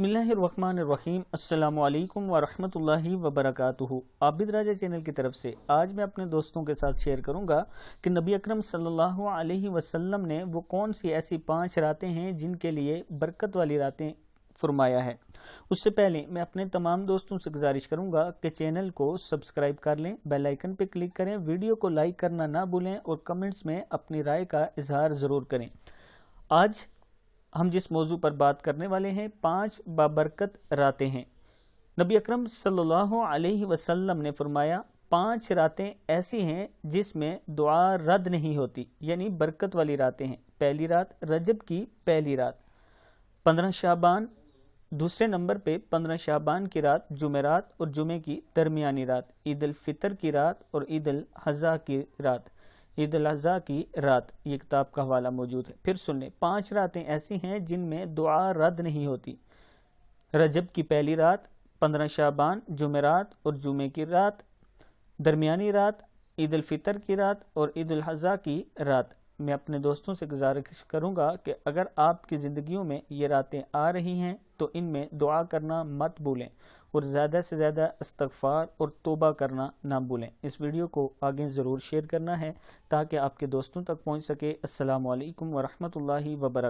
बिस्मिल्लाहिर्रहमानिर्रहीम। अस्सलामु अलैकुम वरहमतुल्लाहि वबरकातुहू। आबिद राजा चैनल की तरफ से आज मैं अपने दोस्तों के साथ शेयर करूंगा कि नबी अकरम सल्लल्लाहु अलैहि वसल्लम ने वो कौन सी ऐसी 5 रातें हैं जिनके लिए बरकत वाली रातें फरमाया है। उससे पहले मैं अपने तमाम दोस्तों से गुजारिश करूंगा कि चैनल को सब्सक्राइब कर लें, बेल आइकन पर क्लिक करें, वीडियो को लाइक करना ना भूलें और कमेंट्स में अपनी राय का इजहार ज़रूर करें। आज हम जिस मौजू पर बात करने वाले हैं 5 बाबरकत रातें हैं। नबी अकरम सल्लल्लाहु अलैहि वसल्लम ने फरमाया 5 रातें ऐसी हैं जिसमें दुआ रद्द नहीं होती, यानी बरकत वाली रातें हैं। पहली रात रजब की पहली रात, 15 शाबान दूसरे नंबर पे 15 शाबान की रात जुमेरात और जुमे की दरमियानी रात, ईद उल फितर की रात और ईद उल अज़हा की रात, ईद उल अज़हा की रात। ये किताब का हवाला मौजूद है। फिर सुन लें, 5 रातें ऐसी हैं जिनमें दुआ रद्द नहीं होती। रजब की पहली रात, 15 शाबान, जुमेरात और जुमे की रात, दरमियानी रात, ईद उल फितर की रात और ईद उल अज़हा की रात। मैं अपने दोस्तों से गुजारिश करूंगा कि अगर आपकी ज़िंदगियों में ये रातें आ रही हैं तो इनमें दुआ करना मत भूलें और ज़्यादा से ज़्यादा इस्तग़फ़ार और तौबा करना ना भूलें। इस वीडियो को आगे ज़रूर शेयर करना है ताकि आपके दोस्तों तक पहुंच सके। अस्सलामु अलैकुम वरहमतुल्लाहि वबरकातुहू।